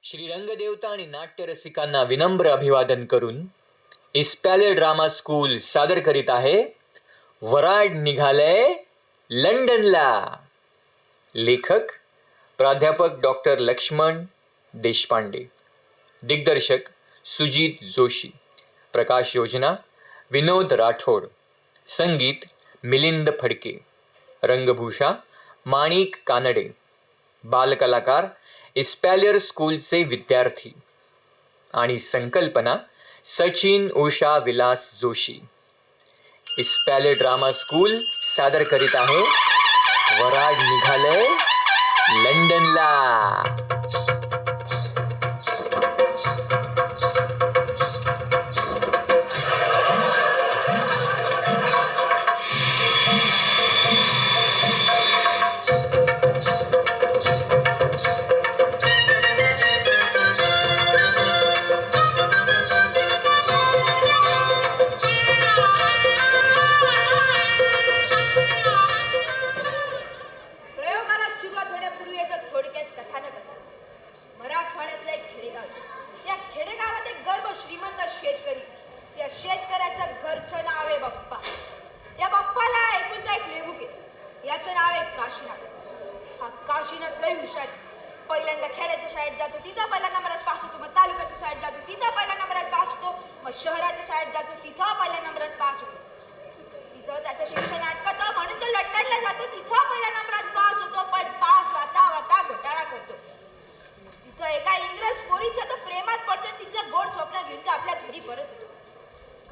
श्री रंगदेवता आणि नाट्य रसिकांना विनम्र अभिवादन करून इस्पॅले ड्रामा स्कूल सादर करीत आहे वराड निघालय लंडनला. लेखक प्राध्यापक डॉक्टर लक्ष्मण देशपांडे, दिग्दर्शक सुजीत जोशी, प्रकाश योजना विनोद राठोड, संगीत मिलिंद फडके, रंगभूषा माणिक कानडे, बालकलाकार इस्पॅलियर स्कूलचे विद्यार्थी आणि संकल्पना सचिन उषा विलास जोशी. इस्पॅले ड्रामा स्कूल सादर करीत आहे वराड निघालय लंडनला. काशीनाथ लय हुशार. पहिल्यांदा खेड्याच्या शाळेत जातो तिथं पहिल्या नंबरात पास होतो, मग तालुक्याच्या शाळेत जातो तिथं पहिल्या नंबरात पास होतो, मग शहराच्या शाळेत जातो तिथं पहिल्या नंबरात पास होतो. तिथं त्याचं शिक्षण अटकतं म्हणून तो लंडनला जातो, तिथं पहिल्या नंबरात पास होतो. पण पास वाता वाता घोटाळा करतो. तिथं एका इंग्रज पोरीच्या तो प्रेमात पडतो. तिथलं गोड स्वप्न घेऊन तो आपल्या घरी परत येतो.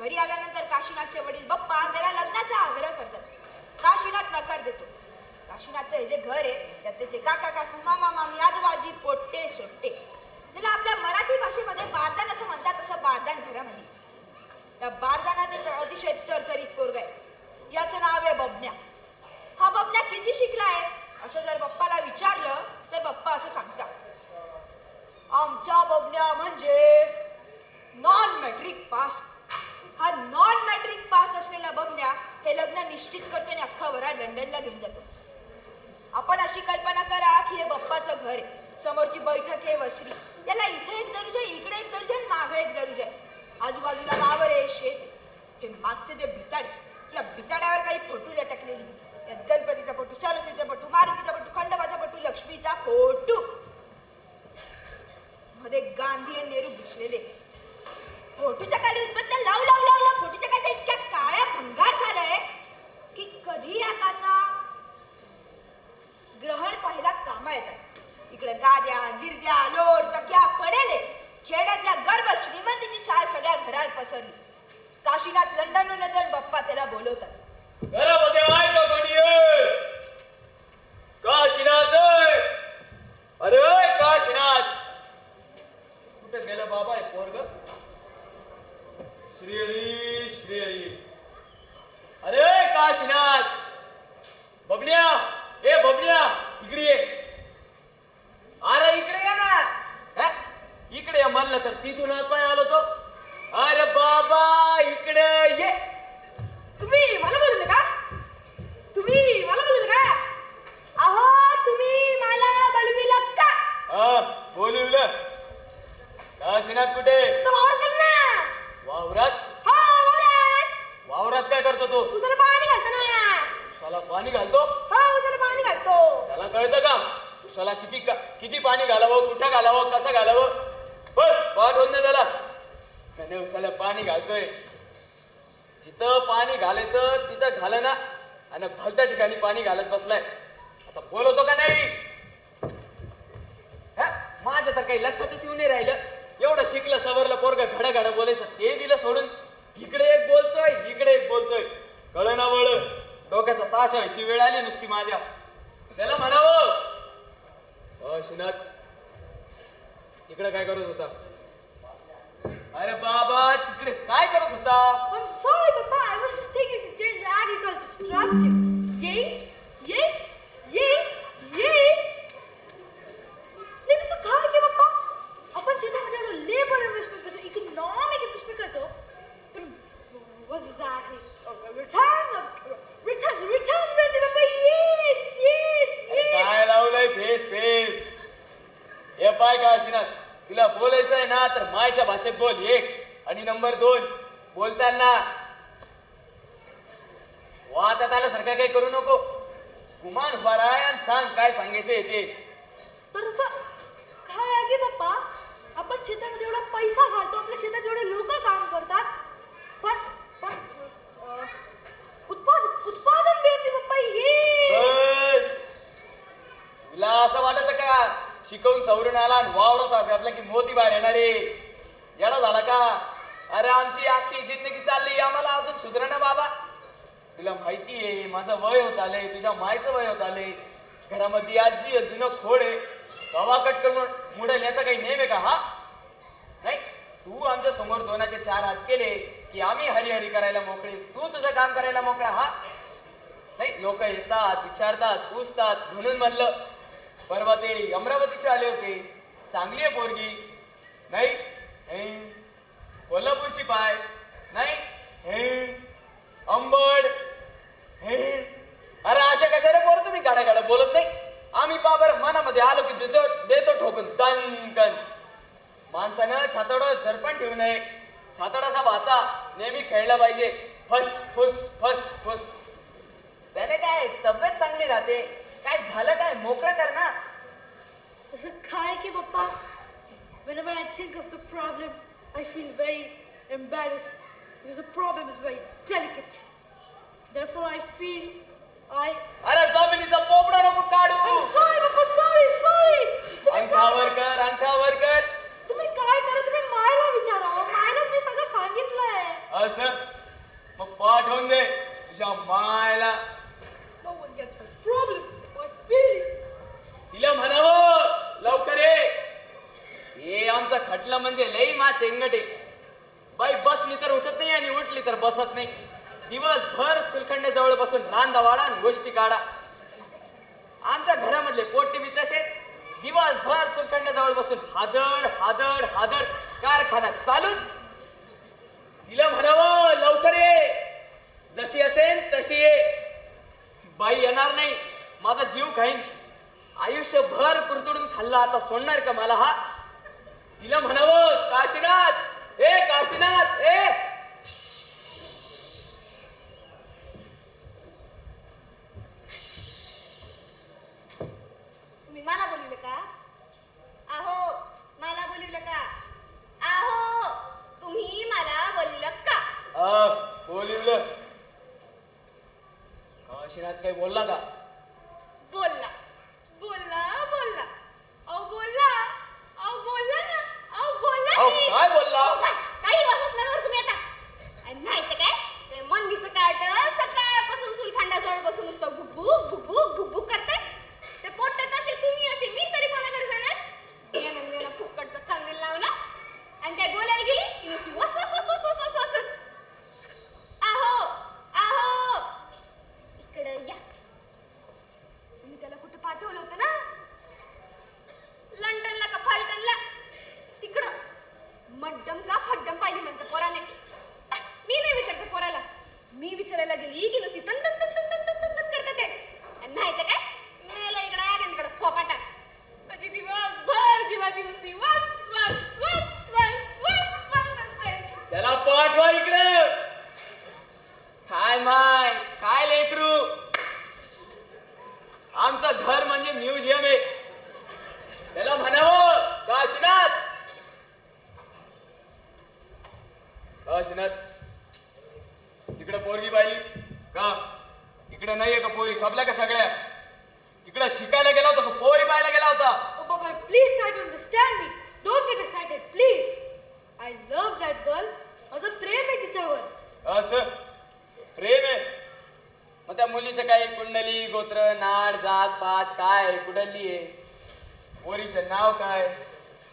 घरी आल्यानंतर काशीनाथचे वडील बाप्पा त्याला लग्नाचा आग्रह करतात. काशीनाथ नकार देतो. काशीनाथचं हे जे घर आहे त्यात त्याचे काका काकू मामा मामी आजोबाजी पोट्टे सोट्टे. त्याला आपल्या मराठी भाषेमध्ये बारदान असं म्हणतात, तसं बारदान घरामध्ये. या बारदानात एक अतिशय तरतरीत पोरगा आहे. याचं नाव आहे बबन्या. हा बबन्या किती शिकलाय असं जर बाप्पाला विचारलं तर बाप्पा असं सांगतात, आमचा बबन्या म्हणजे नॉन मॅट्रिक पास. हा नॉन मॅट्रिक पास असलेला बबन्या हे लग्न निश्चित करतो आणि अख्खा वराड लंडनला घेऊन जातो. आपण अशी कल्पना करा की हे बाप्पाचं घर आहे, समोरची बैठक आहे वसरी, याला इथे एक दरुज आहे, इकडे एक दरुज आहे, मागे एक दरुज आहे, आजूबाजूला वावर आहे, शेत आहे. हे मागचे जे भिताड, या भिताड्यावर काही फोटो लटकलेली, यात गणपतीचा फोटो, सरस्वतीचा फोटो, मारुतीचा फोटो, खंडोबाचा फोटो, लक्ष्मीचा फोटो, मध्ये गांधी आणि नेहरू घुसलेले. फोटोच्या खाली उदबत्त्या लावू लावू लावला फोटोच्या काचा इतक्या काळ्या भंगार झालाय की कधी या काचा ग्रहण पाहिला कामा येतात. इकडे गाद्या गिरद्या लोड तक्या पडेले. खेड्यातल्या गर्भ श्रीमंतीची छाया सगळ्या घरात पसरली. काशीनाथ लंडनहून येतात. बाप्पा त्याला बोलवतात. घरामध्ये आहे का कोणी? काशीनाथ, अरे काशीनाथ, कुठे गेलं बाबा आहे पोरग? श्रीहरी श्रीहरी. अरे काशीनाथ, बबन्या, ए बबन्या, इकडे ये. अरे इकडे ये ना. इकडे ये म्हणलं तर तिथून पाय आलो तो. अरे बाबा इकडे ये. तुम्ही मला बोलले का? तुम्ही मला बोलले का? अहो तुम्ही मला बोलविलं का? बोलवलं. काशीनाथ कुठे? तो वावरात ना. वावरात? हो वावरात. वावरात काय करतो तो? उसाला पाणी घालतो ना. उसाला पाणी घालतो? हो उसाला पाणी घालतो. त्याला कळतं का उसाला किती पाणी घालावं, कुठं घालावं, कसं घालावं? पाठ होत नाही त्याला. त्याने उसाला पाणी घालतोय. जिथं पाणी घालायचं तिथं घाल ना, आणि भलत्या ठिकाणी पाणी घालत बसलाय. आता बोलवतो का नाही? माझ्या तर काही लक्षातच येऊन नाही राहिलं. एवढं शिकलं सवरलं पोरग घडघड बोलायचं ते दिलं सोडून. इकडे एक बोलतोय, इकडे एक बोलतोय. कळ ना वळ. डोक्याचा ताश व्हायची वेळ आली नुसती माझ्या. त्याला म्हणावं, श्रीनाथ इकडे काय करत होता? अरे बाबा तिकडे काय करत होता? I'm sorry, Papa. I was just taking to change the agriculture structure. Yes, yes, yes, yes. नाही तसं काय की बाप्पा? आपण शेतामध्ये एवढं लेबर इन्व्हेस्टमेंट करतो, इकॉनॉमिक इन्व्हेस्टमेंट करतो, पण what's exactly? Returns मिळते बाप्पा. Yes, yes, yes. काय लावलंय फेस फेस? हे पाय काशीनाथ, तुला बोलायचं आहे ना तर मायच्या भाषेत बोल एक. आणि नंबर 2, बोलताना वादात आल्यासारखा काही करू नको. गुमान उभा राहा आणि सांग काय सांगायचंय ते. तर असं काय आहे की बाप्पा, आपण शेतामध्ये एवढा पैसा घालतो, आपल्या शेतात एवढे लोक काम करतात, पण पण उत्पादन मिळत नाही बाप्पा. ये बस. तुला असं वाटत का शिकवून सवरून आला आणि वावरत घातला की मोती बाहेर येणारे? येडा झाला का? अरे आमची अख्खी जिंदगी चालली, आम्हाला अजून सुधरणा बाबा. तुला माहिती आहे माझं वय होत आलंय, तुझ्या मायचं वय होत आलंय, घरामध्ये आजी जुनं खोड आहे, कवा कट करून मुडेल याचा काही नेम आहे का? हा नाही. तू आमच्या समोर 2चे 4 हात केले की आम्ही हरिहरी करायला मोकळे, तू तुझं काम करायला मोकळा. हा नाही. लोक येतात, विचारतात, पूछतात, म्हणून म्हणलं. परवा ते अमरावतीचे आले होते, चांगली आहे पोरगी. नाही हे कोल्हापूरची पाय. नाही हे अंबड. हे अरे अशा कशाला पोर तुम्ही गाडा बोलत नाही? आम्ही बाबर मनामध्ये आलो की देतो ठोकून दणकन. माणसानं छातडावर दर्पण ठेवू नये. छातडाचा भाता नेहमी खेळला पाहिजे. फस फुस फस फुस. त्याने काय तब्येत चांगली राहते. काय झालं काय मोकळं कर ना. तसं काय की बाप्पा, whenever I think of the problem, I feel very embarrassed because the problem is very delicate. Therefore, I feel अरे जमिनीचा पोपडा नको काढू. I'm sorry, Bappa, sorry. अंकावर कर, अंकावर कर. तुम्ही काय करा, तुम्ही मायला विचारा. मायलाच मी सगळं सांगितलंय. असं मग पाठवून दे तुझ्या मायला. No one gets my problems, my feelings. तिला म्हणावं लवकर ये. हे आमचा खटला म्हणजे लई मा चेंगटे. बाई बसली तर उठत नाही आणि उठली तर बसत नाही. दिवसभर चुलखंड्याजवळ बसून रांदा वाडा आणि गोष्टी काढा. आमच्या घरामधले पोट्टे बी तसेच दिवसभर चुलखंड्याजवळ बसून हादड हादड हादड कारखाना चालूच. तिला म्हणावं लवकर ये. जशी असेल तशी ये. बाई येणार नाही, माझा जीव खाईन. आयुष्यभर कुरतडून खाल्ला, आता सोडणार का मला हा? तिला म्हणावं काशीनाथ, ए काशीनाथ, ए. तुम्ही मला बोलवलं का? आहो मला बोलवलं का? आहो तुम्ही मला बोलवलं का? बोलिवलं. काशीनाथ काही बोलला का? बोलला. अहो बोलला की. काय बोलला? काही बसच नाही तुम्ही आता. आणि नाही तर काय, ते मंदीचं काट सकाळपासून चुलखंडाजवळ बसून नुसतं भुकभुक करते. ते पोट्टे तसे, तुम्ही असे, मी तरी कोणाकडे जाणार? येणं फुक्कडचं कंदील लावला आणि काय बोलायला गेली की नुसती वस वस वस वस वस वस वस. आहो इकडे या. तुम्ही त्याला कुठं पाठवलं होतं ना? लंडनला का फलटनला? तिकडं मड्डम का फड्डम पाहिली म्हणते पोराने. मी नाही विचारते पोराला. मी विचारायला गेली की नुसती तन तन तन तन तन तन तन करते ते. आणि नाही तर काय, मेला इकडं आहे तिकडं फोपाटा. माझी दिवसभर जीवाची नुसती वस वस वस वस वस वस असते. त्याला पाठवा इकडे. काय माय, काय लेकरू. आमचं घर म्हणजे म्युझियम आहे. त्याला म्हणावं काशीनाथ. काशीनाथ, तिकडे पोरगी पाहिली का? इकडे नाहीये का पोरी? खपल्या का सगळ्या? तिकडे शिकायला गेला होता का पोरी पाहायला गेला होता? Oh, Papa, please try to understand me. Don't get excited, please. I love that girl. माझं प्रेम आहे तिच्यावर. असं प्रेम आहे? मग त्या मुलीचं काय कुंडली, गोत्र, नाड, जात पात काय कुडली आहे? पोरीचं नाव काय?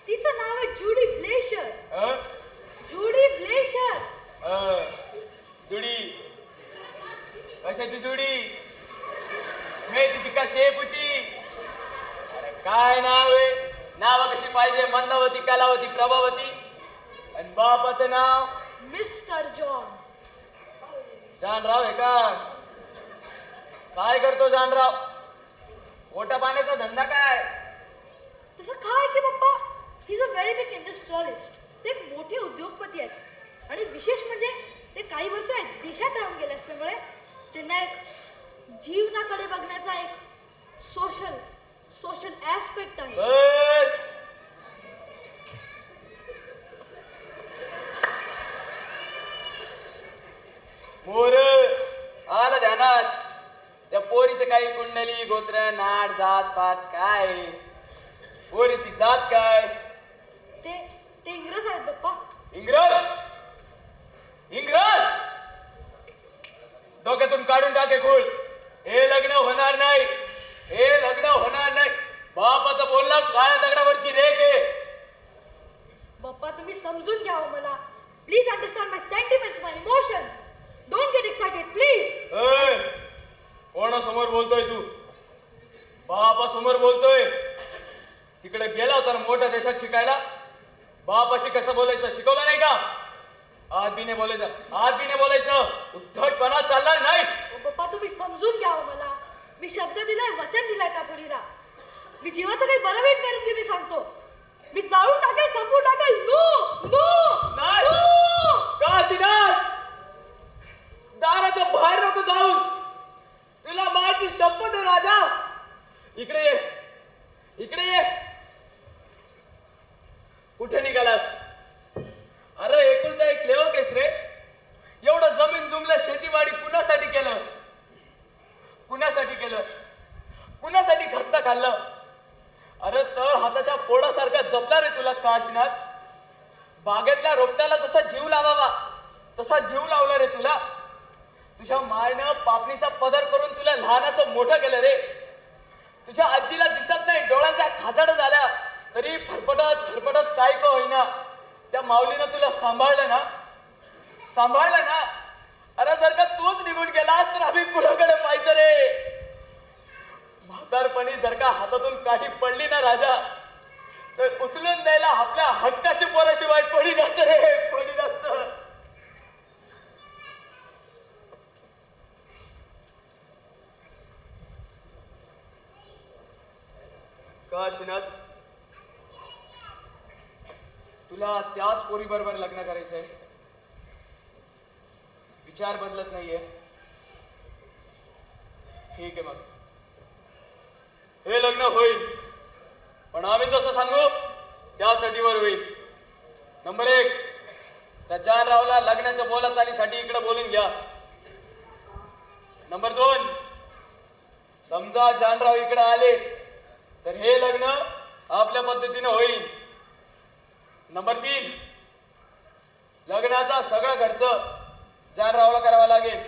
तिचं नाव आहे जुडी ब्लेशर. अं? जुडी ब्लेशर. जुडी. कशाची जुडी? हे तिची का शेपूची? अरे काय नाव आहे? नाव कशी पाहिजे? मंदावती, कलावती, प्रभावती. आणि बापाचं नाव मिस्टर जॉन. जानराव आहे का? काय करतो जानराव? पोटा पाण्याचा धंदा काय? तसं काय की पप्पा, he is a very big industrialist. ते एक मोठे उद्योगपती आहेत आणि विशेष म्हणजे ते काही वर्ष देशात राहून गेले असल्यामुळे त्यांना एक जीवनाकडे बघण्याचा एक सोशल ऍस्पेक्ट आहे. बस मोर आलं ध्यानात. त्या पोरीचं काही कुंडली गोत्र नाड जात पात काय, पोरीची जात काय? ते ते इंग्रज आहेत बाप्पा. इंग्रज इंग्रज डोक्यातून काढून टाके खूळ. हे लग्न होणार नाही, हे लग्न होणार नाही. बापाचं बोलणं काळ्या दगडावरची रेख आहे. बाप्पा तुम्ही समजून घ्या हो मला. Please understand my sentiments, my emotions. Don't get excited please. ए, कोणासमोर बोलतोय तू? बापासमोर बोलतोय. तिकडे गेला होता ना मोठ्या देशात शिकायला. बापाशी कसं बोलायचं शिकवलं नाही का? आदबीने बोलायचं. उद्धटपणा चालणार नाही. बाप्पा तुम्ही समजून घ्या हो मला. मी शब्द दिलाय, वचन दिलाय त्या पुरीला. मी जीवाचं काही बरं वाईट करून घे. मी सांगतो मी जाळून टाकेल, संपवून टाकेल. नो नो नाही. नो. का सिद्धार्थ? दाराच्या बाहेर नको जाऊस. तुला माझी शपथ आहे राजा. इकडे ये, इकडे ये. कुठे निघालास? अरे एकुलता एक लेव केस रे. एवढं जमीन जुमलं, शेतीवाडी कुणासाठी केलं? कुणासाठी खस्ता खाल्लं? अरे तळ हाताच्या फोडासारखा जपला रे तुला काशीनाथ. बागेतल्या रोपट्याला जसा जीव लावावा तसा जीव लावला रे तुला. तुझ्या मायनं पापणीचा पदर करून तुला लहानाचं मोठं केलं रे. तुझ्या आजीला दिसत नाही, डोळ्यांच्या खाजाड झाल्या तरी फरफटत काय का होईना त्या माऊलीनं तुला सांभाळलं ना. अरे जर का तूच निघून गेलास तर आम्ही कुणाकडे पाहायचं रे? म्हातारपणी जर का हातातून काठी पडली ना राजा, तर उचलून द्यायला आपल्या हक्काची पोराशिवाय कोणी नसतं रे, कोणी नसतं. काशीनाथ, तुला त्याच पोरी बरोबर लग्न करायचंय? विचार बदलत नाहीये? ठीक आहे मग, हे लग्न होईल, पण आम्ही जसं सांगू त्याच अटीवर होईल. नंबर 1, त्या जानरावला लग्नाच्या बोलाचालीसाठी इकडे बोलून घ्या. नंबर 2, समजा जानराव इकडे आलेच तर हे लग्न आपल्या पद्धतीनं होईल. नंबर 3, लग्नाचा सगळा खर्च जानरावला करावा लागेल.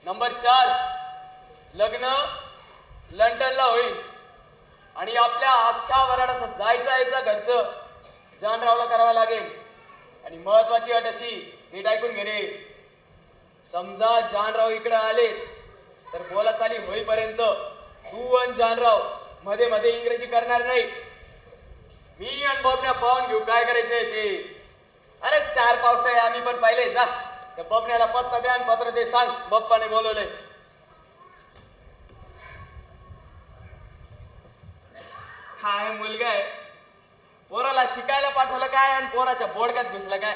नंबर 4, लग्न लंडनला होईल आणि आपल्या अख्ख्या वराडाचा जायचा यायचा खर्च जानरावला करावा लागेल. आणि महत्वाची अट अशी, नीट ऐकून घे रे. समजा जानराव इकडे आलेच तर बोलाचाली होईपर्यंत तू आणि जानराव मध्ये मध्ये इंग्रजी करणार नाही. मी आणि बबन्या पाहून घेऊ काय करायचंय ते. अरे 4 पावसाळे आम्ही पण पाहिले. जा त्या बबन्याला पत्ता द्या आणि पत्र दे, सांग बप्पाने बोलवलंय. काय मुलगा आहे, पोराला शिकायला पाठवलं काय आणि पोराच्या बोडक्यात घुसलं काय?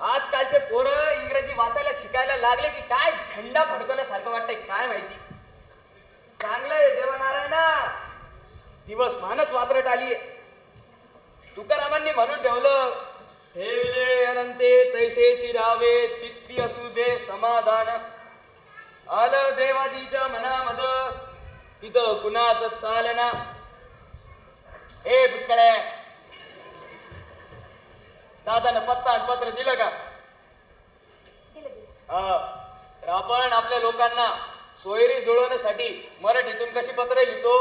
आजकालचे पोरं इंग्रजी वाचायला शिकायला लागले की काय झेंडा फडकवल्यासारखं वाटतंय काय माहिती. चांगलंय देवनारायणा, दिवस मानच वात्रट आलीये. तुकारामांनी म्हणून ठेवलं, ठेवले अनंते तैसेची रावे, चित्ती असू दे समाधान. आलं देवाजीच्या मनामध तिथं कुणाच चालना. ए बुचकळ्या, दादानं पत्ता आणि पत्र दिलं का? हा, तर आपण आपल्या लोकांना सोयरी जुळवण्यासाठी मराठीतून कशी पत्र लिहितो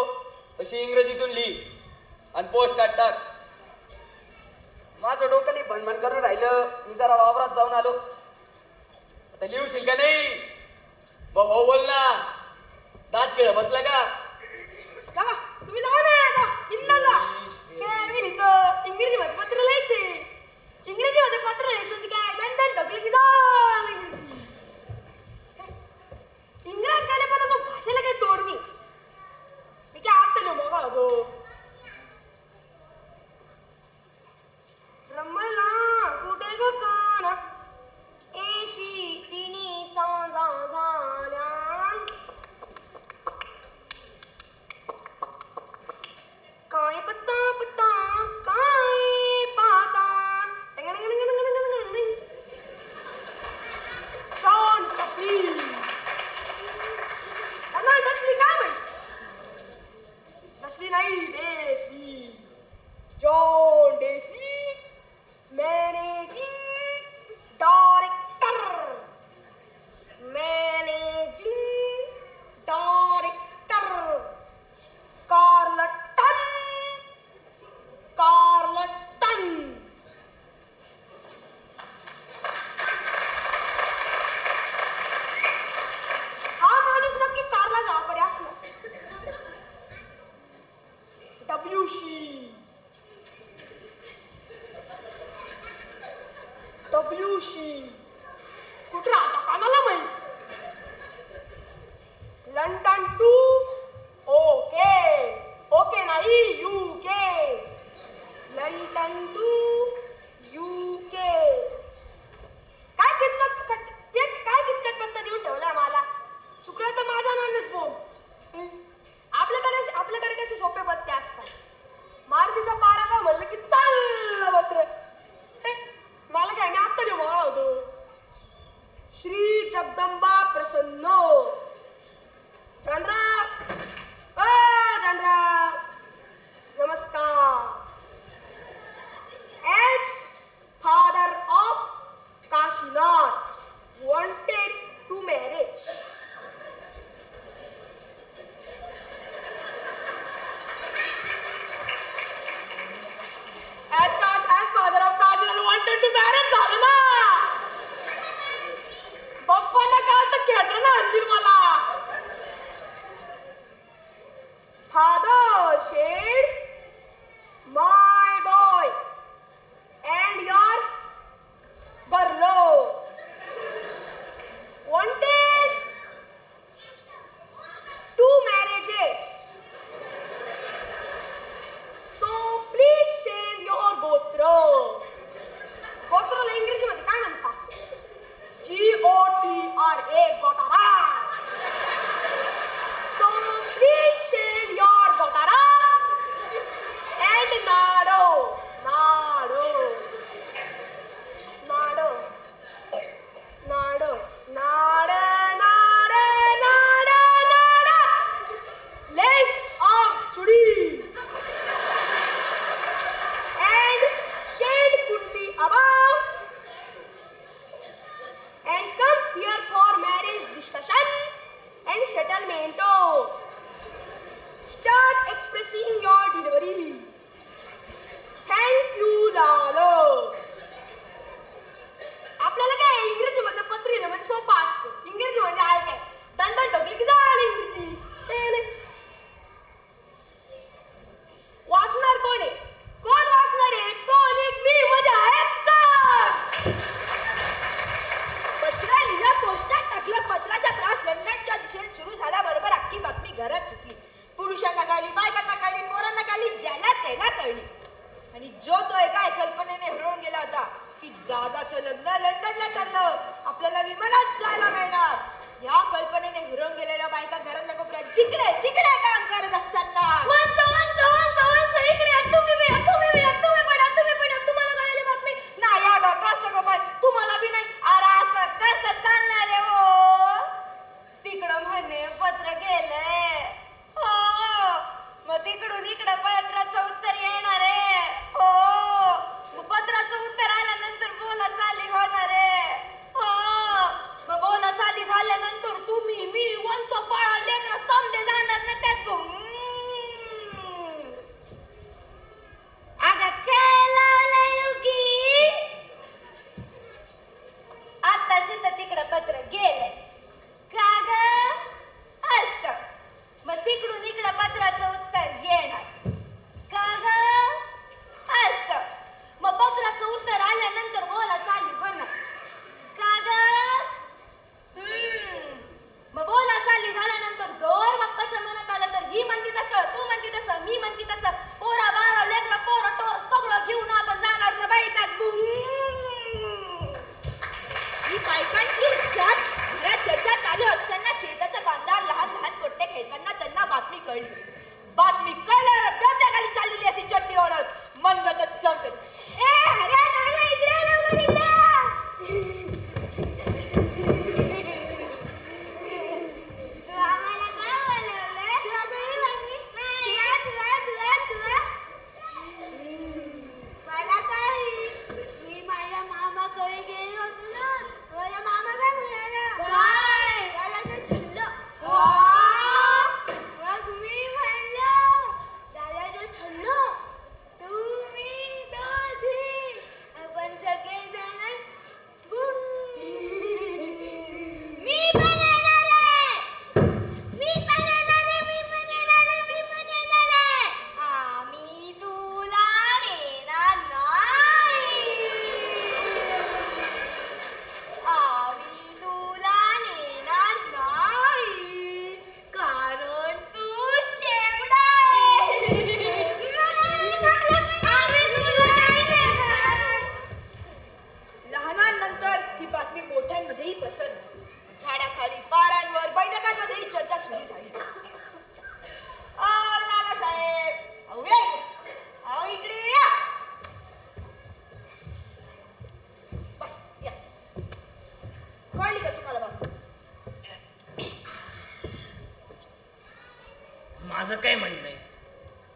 तशी इंग्रजीतून लिही आणि पोस्टात टाक. माझं डोकं भनभन करून राहिलं, मी जरा वावरात जाऊन आलो. आता लिहूशील का नाही? मग हो बोल ना. दात पिळ बसला का? काका तुम्ही जाऊ ना आता बिंदास जा. काय मी लिहितो इंग्रजीमध्ये पत्र लिहायचे. इंग्रजीमध्ये पत्र लिहायचं म्हणजे काय, लंडन ढकली की झालं इंग्रजी. इंग्रज गेले पण असं भाषेला काही तोड नाही. मी काय डेस्ली नाही, Desley. John Desley, managing director. Managing director. Carlton. Carlton. हा माणूस नक्की कारला जबाबदारी असणार. डब्ल्यूशी. डब्ल्यूशी कुठे राहता कानाला माहित. London to okay. ओके नाही UK. London to UK. काय किचकट ते काय किचकट पत्ता देऊन ठेवलाय मला. चुकलं तर माझा नानच बोल. आपल्याकडे कसे सोपे पत्ते असतात. मारुतीच्या पाराचा म्हणलं की चाललं पत्र. मला काय मी आत्ता लिहून मला होतो. श्री जगदंबा प्रसन्न. धनराव. धनराव नमस्कार. As father of Kashinath wanted to marriage. As father of Kashinath wanted to marriage झालं ना. पप्पांना काल तर खेळलं ना अंतिम मला. Father said, my boy and your girl wanted 2 marriages. So please send your gotra. गोत्राला इंग्रजीमध्ये काय म्हणता? GOTRA. गोतारा. So please send your gotara and nado. Nado. Nado. Nado. Nada. Nada. Nada. Nada. Less of chudi. And shade kundli above. And come here for marriage discussion and settlement. Start expressing your delivery. Thank you, Lalo. आपल्याला काय इंग्रजीमध्ये पत्र लिहिणं म्हणजे सोपं असतं. इंग्रजी म्हणजे आहे काय दंडात ढकली की झालं इंग्रजी. नाही. वाचणार कोण आहे? कोण वाचणार आहे? कोण एक मी मध्ये आहेच का? पत्र लिहिलं, पोस्टात टाकलं. पत्राचा प्रवास लंडनच्या दिशेने सुरू झाल्याबरोबर अख्खी बातमी घरात सुटली. पुरुषांना कळली, बायकांना कळली, पोरांना कळली, ज्याला त्याने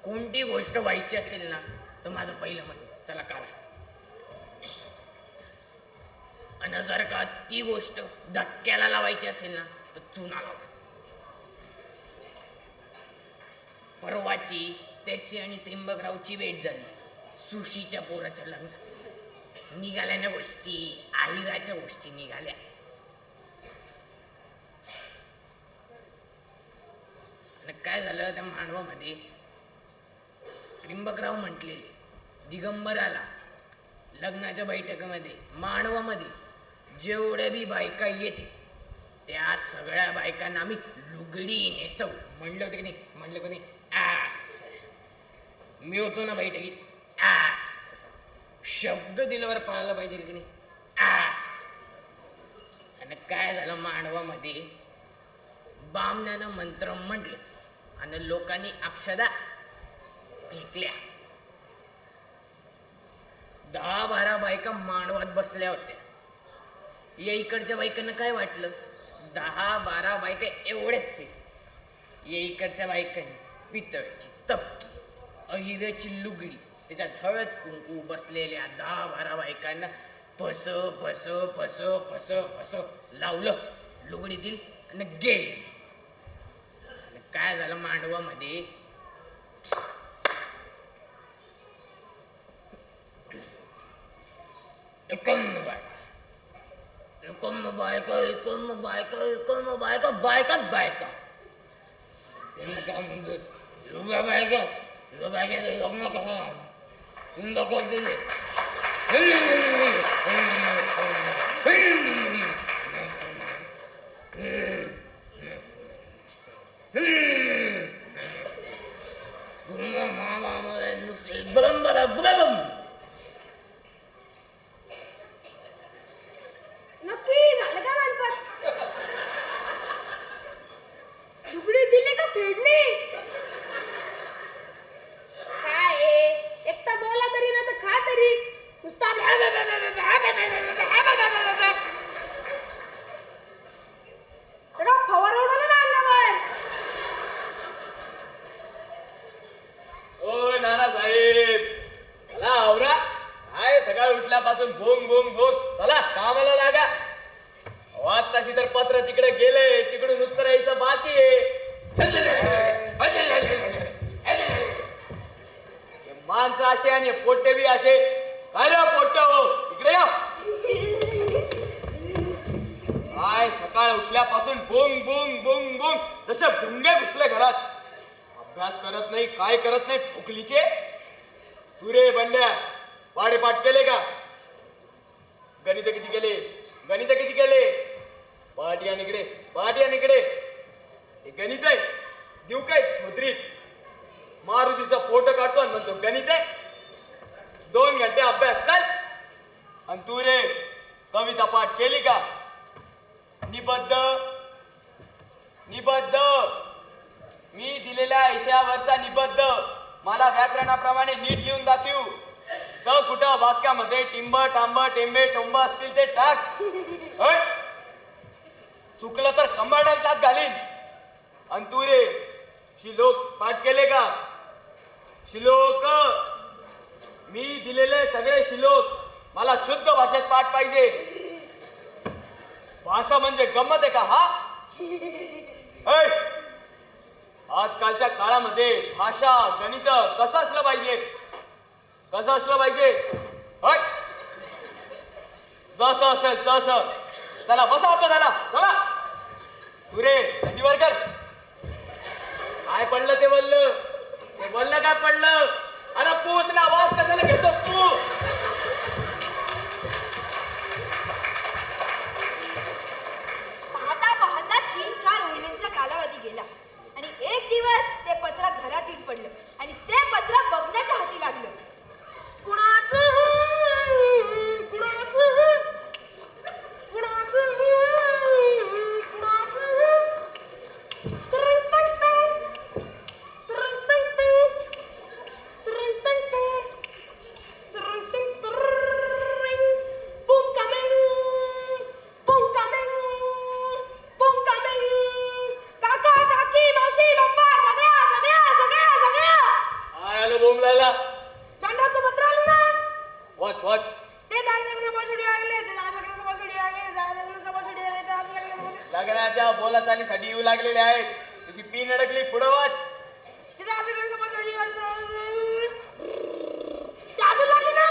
कोणती गोष्ट व्हायची असेल ना तर माझं पहिलं म्हण चला काढा. आणि जर का ती गोष्ट धक्क्याला लावायची असेल ना तर चुना लावा. परवाची त्याची आणि त्रिंबकरावची भेट झाली. सुशीच्या पोराच्या लग्न निघाल्या ना गोष्टी, आहिराच्या गोष्टी निघाल्या. आणि काय झालं त्या मांडवामध्ये त्रिंबकराव म्हटले दिगंबराला लग्नाच्या बैठकीमध्ये मांडवामध्ये जेवढ्या बी बायका येते त्या सगळ्या बायकांना आम्ही लुगडी नेसव म्हणलं होतं की नाही. म्हणलं की नाही आस. मी होतो ना बैठकीत आस. शब्द दिल्यावर पाळायला पाहिजे की नाही आस. आणि काय झालं मांडवामध्ये बामण्यानं मंत्र म्हटलं आणि लोकांनी अक्षदा फेकल्या. 10-12 बायका मांडवात बसल्या होत्या. या इकडच्या बायकांना काय वाटलं 10-12 बायका एवढेच आहे. या इकडच्या बायकांनी पितळची तपकी अहिराची लुगडी त्याच्यात हळद कुंकू बसलेल्या 10-12 बायकांना फस फस फस फस फस लावलं. लुगडी दिली आणि गेली. काय झालं मांडवामध्ये बायकाच बायका लग्न कसं तुम दिले नक्की झालं का गणपत? लुगडी दिली का फेडली? काय आहे? एक तर बोला तरी ना तर खा तरी. नुसता सगळं फवारवलं ना अंगावर. ओ नानासाहेब चला आवरा. काय सकाळ उठल्यापासून भोंग भोंग भोंग. चला कामाला लागा. वाद तशी तर पत्र तिकडे गेले, तिकडून उत्तर यायचं बाकी आहे. हे माणसं असे आणि पोट्टे बी असे. काय रे पोट्ट हो इकडे या. काय सकाळ उठल्यापासून बोंग बोंग बोंग बोंग जसे भुंगे घुसले घरात. अभ्यास करत नाही, काय करत नाही फुकलीचे. तू रे बंड्या पाडेपाठ केले का? गणित किती केले? गणित किती केले? पाठी आणि इकडे, पाठी आणि इकडे. हे गणित आहे देऊ काय धोत्रीत? मारुतीचा फोटो काढतो आणि म्हणतो गणित आहे. 2 घंटे अभ्यास चाल. आणि तू रे कविता पाठ केली का? निबद्ध निबद्ध मी दिलेल्या विषयावरचा निबद्ध मला व्याकरणाप्रमाणे नीट लिहून दाखवू. तर कुठं वाक्यामध्ये टिंब टांब टेंबे टोंब असतील ते टाक. चुकलं तर कंबाडात घालीन. आणि तू रे श्लोक पाठ केले का? श्लोक मी दिलेले सगळे श्लोक मला शुद्ध भाषेत पाठ पाहिजे. भाषा म्हणजे गंमत आहे का हा? आजकालच्या काळामध्ये भाषा गणित कसं असलं पाहिजे? कसं असलं पाहिजे? जसं असेल तसं. चला बसा अभ्यासाला चला. तू रे नदीवर कर. काय पडलं ते बोललं? ते बोललं काय पडलं? अरे पूस ना वास कशाला घेतोस तू? पाहता पाहता 3-4 महिन्यांचा कालावधी गेला आणि एक दिवस ते पत्र घरात येऊन पडलं आणि ते पत्र बघण्याच्या हाती लागलं. कुणाचं बोंबलायला? दंडाचं पत्र आलं ना. वाच वाच. ते दार लग्नापासून आगले, ते दार लग्नापासून आगले, दार लग्नापासून आगले, दार लग्नापासून. लग्नाच्या बोलाचालीसाठी येऊ लागलेले आहेत. तुझी पीन अडकली, पुढं वाच. ते दार लग्नापासून ते अजून लागले ना.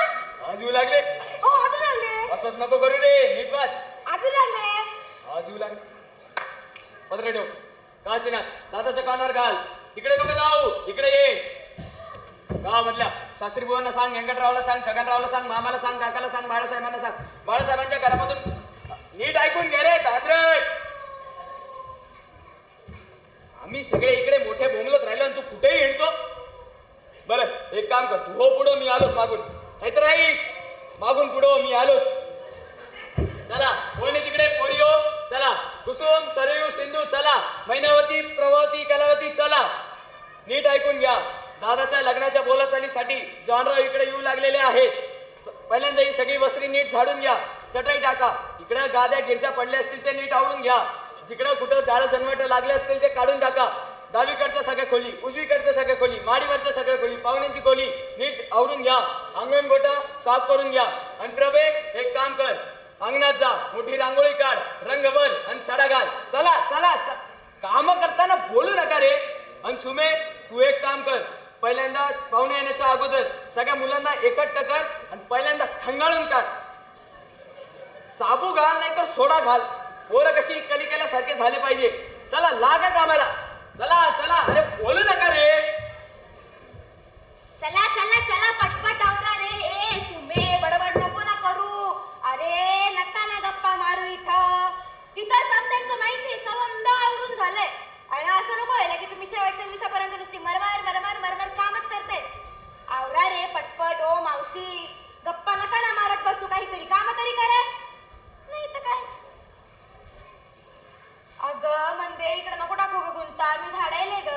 आज येऊ लागले. हो अजून लागले. असंच नको करू रे, नीट वाच. अजून लागले. आज येऊ लागले. पत्र ठेव. काशीनाथ, दादाच्या कानावर घाल. तिकडे नको जाऊ, इकडे ये. गावामधल्या शास्त्री बुवांना सांग, व्यंकटरावला सांग, छगनरावला सांग, मामाला सांग, काकाला सांग, बाळासाहेबांना सांग. बाळासाहेबांच्या घरामधून नीट ऐकून घे रे तांद्रट. आम्ही सगळे इकडे मोठे बोंबलत राहिलो आणि तू कुठेही हिंडतो. बरं एक काम कर, तू हो पुढं, मी आलोच मागून. नाहीतर ऐक, मागून पुढं मी आलोच. चला कोणी तिकडे पोरियो चला. कुसुम, सरयू, सिंधू चला. मैनावती, प्रभावती, कलावती चला. नीट ऐकून घ्या. दादाच्या लग्नाच्या बोलाचालीसाठी जॉनराव इकडे येऊ लागलेले आहेत. पहिल्यांदा ही सगळी वस्त्री नीट झाडून घ्या. चटई टाका. इकडे गाद्या गिरत्या पडल्या असतील ते नीट आवरून घ्या. जिकडं कुठं झाडं जन्मट लागले असतील ते काढून टाका. डावीकडच्या सगळ्या खोली, उजवीकडच्या सगळ्या खोली, माडीवरच्या सगळ्या खोली, पाहुण्यांची खोली नीट आवरून घ्या. अंगण गोटा साफ करून घ्या. आणि प्रभे एक काम कर, अंगणात जा, मोठी रांगोळी काढ, रंग भर आणि सडा घाल. चला चला. काम करताना बोलू नका रे. आणि सुमे तू एक काम कर, पहिल्यांदा पाहुणे येण्याच्या अगोदर सगळ्या मुलांना एकत्र कर आणि पहिल्यांदा खंगाळून काढ. साबू घाल नाही तर सोडा घाल. पोरं कशी कलिकेल्यासारखे झाले पाहिजे. चला लागा कामाला. चला चला. अरे बोलू नका रे. चला चला चला पटपट आवरा रे. ए सुमे बडबड नको ना करू. अरे नका ना गप्पा मारू इथं. तिथं समजायचं माहिती समंद आवरून झालंय. आणि असं नको व्हायला की तुम्ही शेवटच्या दिवसापर्यंत नुसती मरमर मरमर मरमर कामच करते. आवरा रे पटपट. ओ मावशी गप्पा नका ना मारत बसू. काहीतरी काम तरी करा. नाही तर काय. अगं मंदे इकडे नको टाकू ग गुंता. मी झाडायले ग.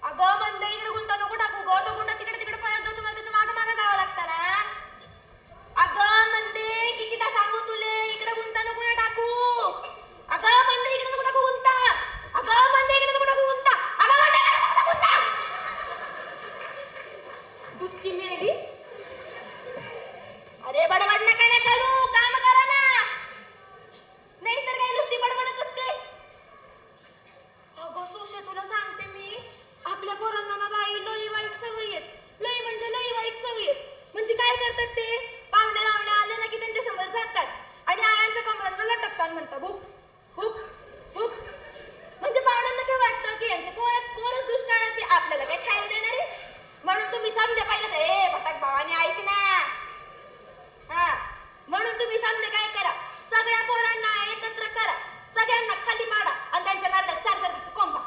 अगं मंदे इकडे गुंता नको टाकू ग. तो गुंता तिकडे तिकडे पळत जातो. मला त्याच्या मागं मागं जावं लागतं ना. अगं मंदे कितीदा सांगू तुले, इकडे गुंता नको ना टाकू. अगं मंदे इकडे नको टाकू गुंता. अगं मंदे इकडे नको टाकू गुंता. अगं मंदे इकडे नको टाकू गुंता. दुचकी मेली. अरे बडबड नका ना करू. काम करा ना. नाही तर काही नुसती बडबडच असते. अगं सोशे तुला सांगते मी, आपल्या पोरांना ना बाई लई वाईट सवयी आहेत. लई म्हणजे लई वाईट सवयी आहेत. म्हणजे काय करतात ते, पाहुणे रावणे आले ना की त्यांच्या समोर जातात आणि आयांच्या कमरांना लटकतात. म्हणतात भूक भूक भूक. म्हणजे पाहुण्यांना काय वाटतं की यांचे पोरच दुष्काळात ते आपल्याला काय खायला देणार आहे. म्हणून तुम्ही समजा पाहिलं ए भटक भावाने ऐक ना. हा म्हणून तुम्ही समजे काय करा, सगळ्या पोरांना एकत्र करा, सगळ्यांना खाली पाडा आणि त्यांच्या नारळात 4 कोंबा.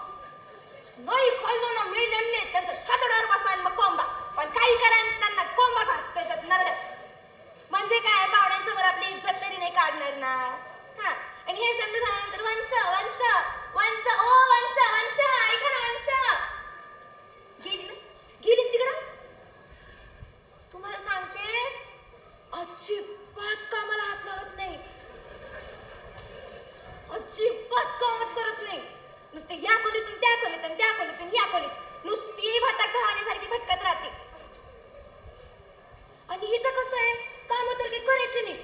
वही खाल्लो ना मिळले त्यांचं छातड्यावर बसा आणि मग कोंबा. पण काही करा त्यांना कोंबा घास त्याच्यात नारळात. म्हणजे काय पाहुण्यांसमोर आपली इज्जत तरी नाही काढणार ना. हा आणि हे समजा झाल्यानंतर वंस वंस वंस ओ वंस वंस ऐका ना वंस. गेली ना गेली तिकडं. तुम्हाला सांगते अजिबात कामाला हात लावत नाही. अजिबात कामच करत नाही. नुसते या खोलीतून त्या खोलीत आणि त्या खोलीतून या खोलीत नुसती भटक भावाण्यासारखी भटकत राहते. आणि हिचं कसं आहे, काम तर काही करायची नाही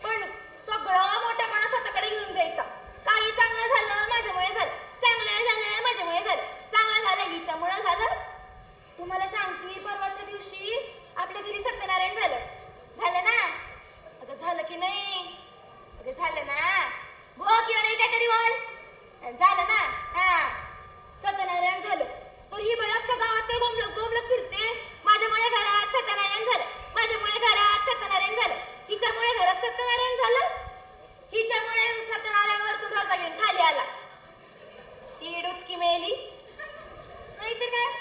पण सगळं मोठ्यापणा स्वतःकडे घेऊन जायचा. काही चांगलं झालं माझ्यामुळे झालं, चांगलं झालं माझ्यामुळे झालं, चांगलं झालं हिच्यामुळे झालं. तुम्हाला सांगते परवाच्या दिवशी आपल्या घरी सत्यनारायण झालं. झालं ना. अगं झालं की नाही. अगं झालं ना. हो किंवा नाही काहीतरी बोल. झालं ना. हा सत्यनारायण झालं तर ही बाई अख्ख्या गावात काय गोमलक फिरते. माझ्यामुळे घरात सत्यनारायण झालं, माझ्यामुळे घरात सत्यनारायण झालं, हिच्यामुळे घरात सत्यनारायण झालं, हिच्यामुळे सत्यनारायण वरतून रजा घेऊन खाली आला. ही डुचकी मेली. नाहीतर काय.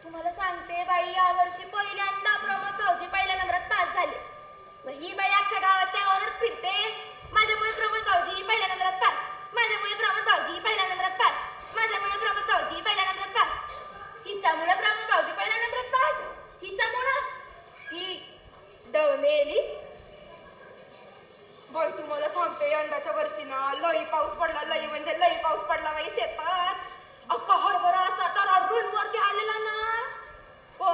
तुम्हाला सांगते बाई यावर्षी पहिल्यांदा प्रमोद भाऊजी पहिल्या नंबरात पास झाले. मग ही बाई अख्ख्या गावात त्या ओरडत फिरते, माझ्यामुळे प्रमोद भाऊजी पहिल्या नंबरात पास, माझ्यामुळे प्रमोद भाऊजी पहिल्या नंबरात पास, माझ्यामुळे प्रमोद भाऊजी पहिल्या नंबरात पास. हिच्यामुळे प्रमोद भाऊजी पहिल्या नंबरात पास, हिच्यामुळे ही डळमेली. बाई तुम्हाला सांगते यंदाच्या वर्षी ना लई पाऊस पडला. लई म्हणजे लई पाऊस पडला बाई शेतात. अख्खा हरभरा असा तर वरती आलेला ना. हो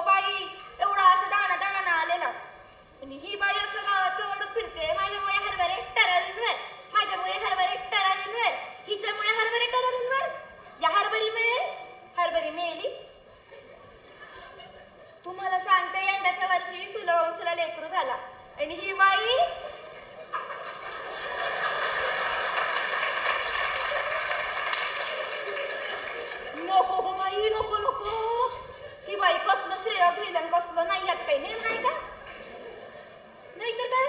वर्षी सुलवंशला लेकरू झाला आणि ही बाई नको गो बाई, नको नको. ही बाई कसलं श्रेय घेईल आणि कसलं नाही यात काही नेम आहे का? नाहीतर काय?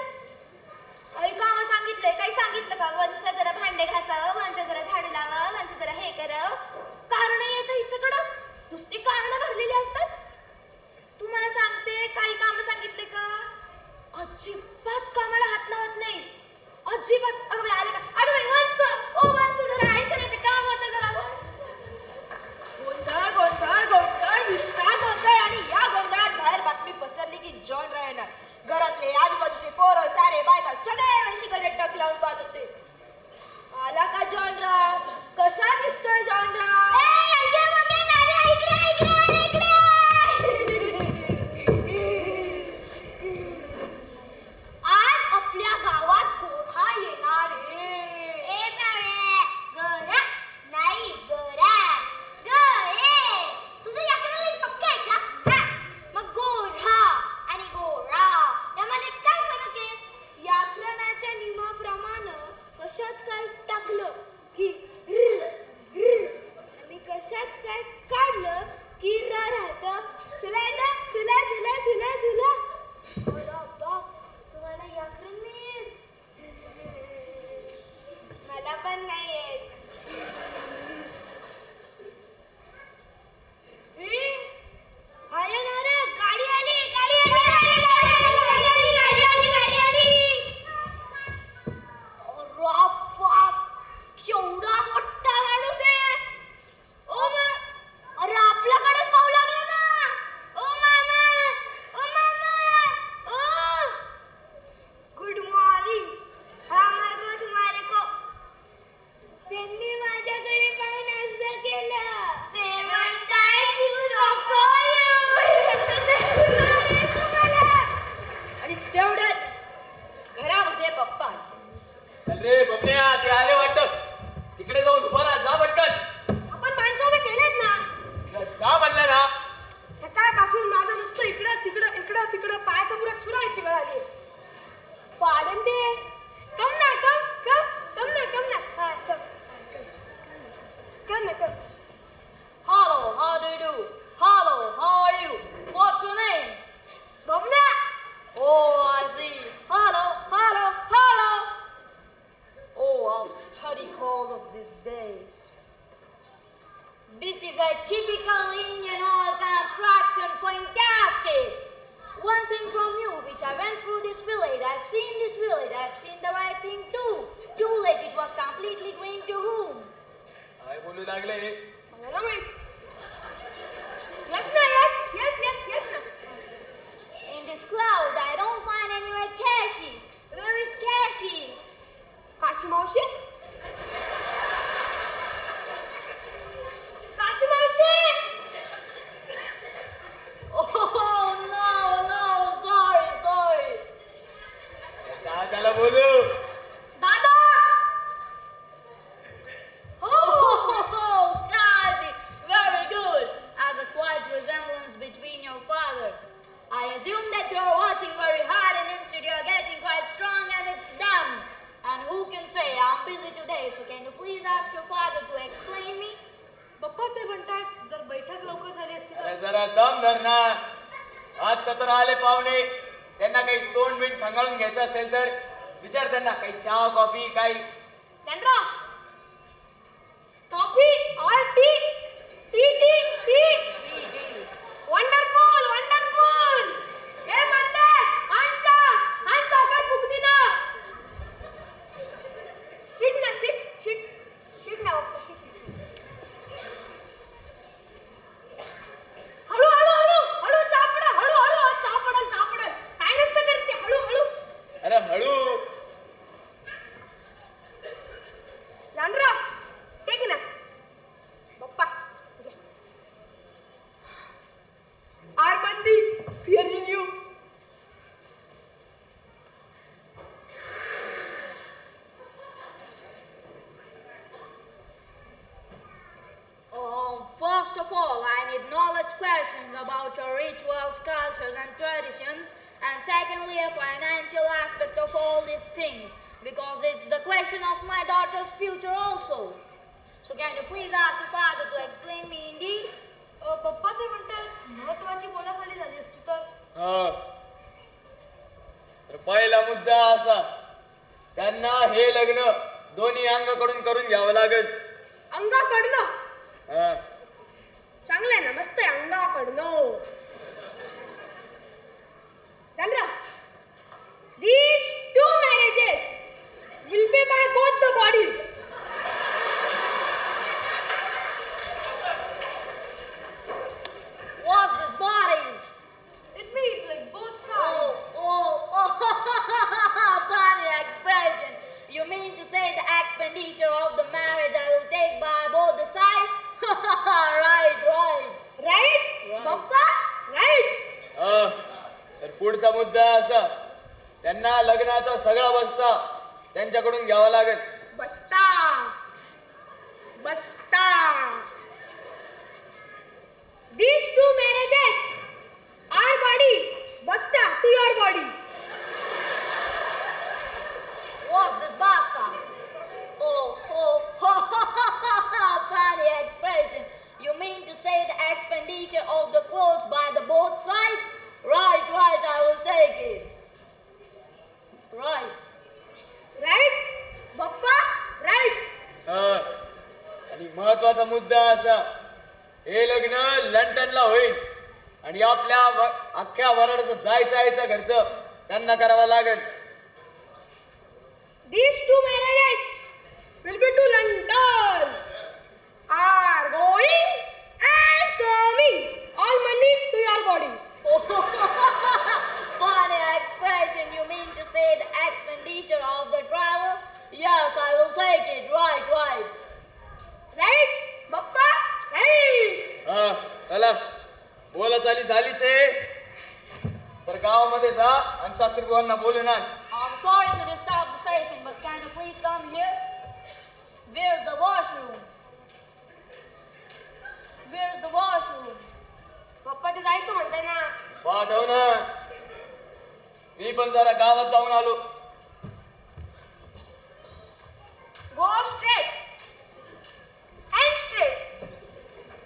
आई काम सांगितलंय, काही सांगितलं का? वंच जरा भांडे घासावं, वंच जरा झाडू लावावं, वंच जरा हे करावं. कारण येतं हिच्याकडं नुसती कारणं भरलेली असतात. तू मला सांगते काही काम सांगितले का? अजिबात कामाला हात लावत नाही, अजिबात. अगं बाई आले का? अगं बाई वंच, ओ वंच जरा ऐक ना, ते काम होतं जरा. गोंधळ गोंधळ गोंधळ नुसता गोंधळ. आणि या गोंधळात बाहेर बातमी पसरली की जॉन राहणार. घरातले आजूबाजूचे पोरं सारे बायका सगळे वेशीकडे टक लावून पाहत होते. आला का जॉनराव? कसा दिसतोय जॉनराव? आज आपल्या गावात गोठा येणार नाही गोरा गोरे. तुझं याकडे पक्क आहे का? मग गोरा आणि गोरा यामध्ये काय फरक आहे? व्याकरणाच्या नियमाप्रमाणे कशात काय टाकलं की आणि कशात काय काढलं की राहतं. तुला येतं? तुला तुला तुला तुला तुम्हाला व्याकरण नाही येत? मला पण नाही येत. अरे ना रे, गाडी आली, गाडी आली, गाडी आली, गाडी आली, गाडी आली, गाडी आली. बाप, केवढा मोठा माणूस आहे. ओ मा, अरे आपल्याकडेच पाहू लागला ना. ओ मामा, ओ मामा, ओ गुड मॉर्निंग. हा मा गुड मॉर्निंग. त्यांनी माझ्याकडे पाहून असं केलं. ते म्हणताय की नको आणि तेवढ्यात घरामध्ये पप्पा आले. चल रे बबन्या, ते आले वाटत. तिकडे जाऊन उभा राहा, जा पटकन. आपण माणसं उभे केलेत ना. जा म्हणलं ना. सकाळपासून माझं नुसतं इकडं तिकडं इकडं तिकडं पायाचा पुरा सुरायची वेळ आली. पाडन दे. कम ना कम कम कम ना कम ना. हा कम कम ना कम. Hello, how do you do? Hello, how are you? What's your name? बबना. Oh, I see. Hello, hello, hello. Oh, how study cold of these days. This is a typical Indian oil construction, fantastic. One thing from you, which I went through this village, I've seen this village, I've seen the right thing too. Too late, it was completely green to whom? काय बोलू लागले? मला माहित. Yes ना, yes, yes, yes, yes ना. In this cloud, I don't find anywhere Kashi. Where is Kashi? Kashi मावशी. काशी मावशी. Oh no, sorry. काय त्याला बोलू? दादा. Oh, Kashi, very good. As a quite resemblance between your father. I assume that you're working very hard and instead you're getting quite strong and it's done. And who can say I'm busy today, so can you please ask your father to explain me? पप्पा ते म्हणतायत जर बैठक लवकर झाली असती अरे तर. जरा दम धर ना. आता तर आले पाहुणे. त्यांना काही 2 मिनिट खंगाळून घ्यायचं असेल तर विचार त्यांना. काही चहा कॉफी काही. त्यांना कॉफी और T. T T T. Wonderful wonderful. हे म्हणतात हान साखर फुकती ना. शीट ना शीट शीट शीट ना बाप्पा शीट. हळू हळू हळू हळू चापडा हळू हळू चापडल. काय नसतं करते हळू हळू. अरे हळू. जानरा टेक ना. about our rituals, cultures, and traditions, and secondly, a financial aspect of all these things, because it's the question of my daughter's future also. So can you please ask your father to explain me indeed? पप्पा ते म्हणतात महत्वाची बोलाचाली झाली असती तर हा. तर पहिला मुद्दा असा, त्यांना हे लग्न दोन्ही अंगाकडून करून घ्यावं लागेल. अंगाकडनं हा. चांगलं आहे ना, मस्त आहे अंगाकडनं. जानरा, these two marriages will be by both the bodies. What's this bodies? it means like both sides. Oh, funny expression. You mean to say the expenditure of the marriage I will take by both the sides? Right. Right? पप्पा? Right? हा. तर पुढचा मुद्दा असा, त्यांना लग्नाचा सगळा बस्ता त्यांच्याकडून घ्यावा लागेल. बस्ता. These two marriages, our body, basta to your body. What's this basta? Oh, funny expression. You mean to say the expenditure of the clothes by the both sides? Right, I will take it. Right. Right? Bappa? Right? हा. आणि महत्वाचा मुद्दा असा, हे लग्न लंडनला होईल आणि आपल्या अख्ख्या वराडाचं जायचं खर्च त्यांना करावा लागेल. These two marriages will be to London. Are going and coming. All money to your body. Funny expression. You mean to say the expenditure of the travel? Yes, I will take it. Right. Right? Bappa? Right? हा. चला, बोलाचाली झालीच आहे, तर गावामध्ये जा आणि शास्त्री बुवांना बोलून आण. I'm sorry to disturb the session, but can you please come here? Where's the washroom? पप्पा ते जायचं म्हणताय ना. पाठव ना, मी पण जरा गावात जाऊन आलो. Go straight and straight.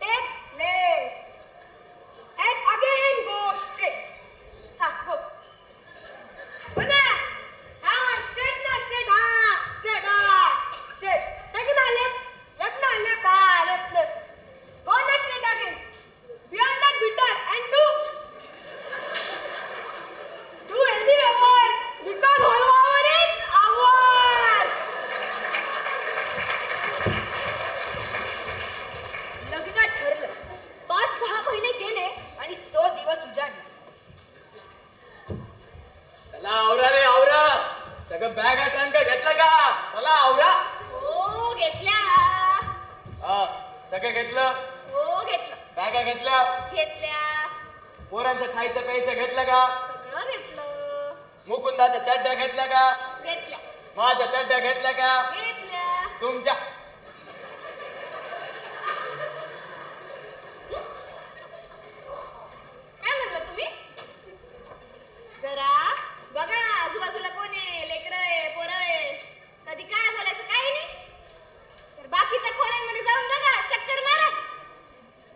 Take left and again go straight. Ha, go. Bana. Ha, straight na straight. Ha, straight. Straight. Take it left. Left na left. Ha, left. Go na straight again. Beyond that bitter and do anywhere because all our is our. लग्न ठरलं. 5-6 महिने गेले आणि तो दिवस उजाडला. चला आवरा रे आवरा, सगळं बॅगा ट्रंक घेतलं का? चला आवरा. हो घेतल्या. हा, सगळं घेतलं, हो घेतलं. बॅगा घेतल्या, घेतल्या. पोरांचं खायचं प्यायचं घेतलं का? सगळं घेतलं. मुकुंदाच्या चड्ड्या घेतल्या का? घेतल्या. माझ्या चड्ड्या घेतल्या का? घेतल्या. तुमच्या काय म्हणलं तुम्ही? जरा बघा आजूबाजूला कोण आहे, लेकरं आहे, पोरं आहे. कधी काय बोलायचं काही नाही. तर बाकीच्या खोल्यांमध्ये जाऊन बघा, चक्कर मारा.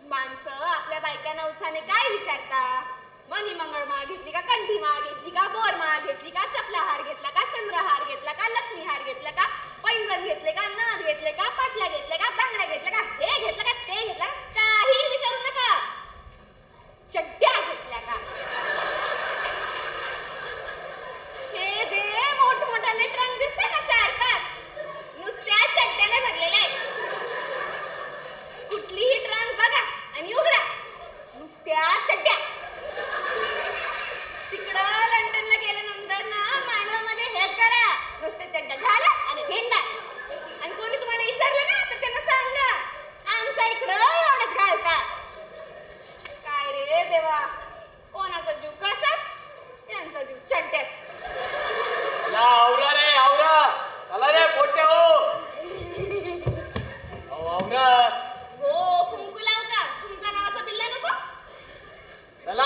माणसं आपल्या बायकांना उत्साहाने काय विचारता? मनी मंगळ माळ घेतली का, कंठी माळ घेतली का, बोर माळ घेतली का, चपला हार घेतला का, चंद्रहार घेतला का, लक्ष्मी हार घेतला का, पैंजण घेतले का, नथ घेतले का, पाटल्या घेतल्या का, बांगड्या घेतल्या का, हे घेतलं का, ते घेतलं का, काही विचारू नका. चड्ड्या घेतल्या का? हे जे मोठमोठाले ट्रंक दिसते ना 4-5, नुसत्या चड्ड्याने भरलेले आहेत. कुठलीही ट्रंक बघा आणि उघडा, नुसत्या चड्ड्या. तिकडं लंडनला गेल्यानंतर ना मांडवामध्ये हेच करा, नुसते चड्ड्या घाला आणि हिंडा. आणि कोणी तुम्हाला विचारलं ना तर त्यांना सांगा, आमच्या इकडं एवढंच घालतात. काय रे देवा, कोणाचा जीव कशात, त्यांचा जीव चड्ड्यात. चला आवरा रे आवरा, चला रे पोट्या हो. आवरा. हो कुंकू लावता, तुमच्या नावाचा बिल्ला नको. चला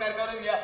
तयार करून घ्या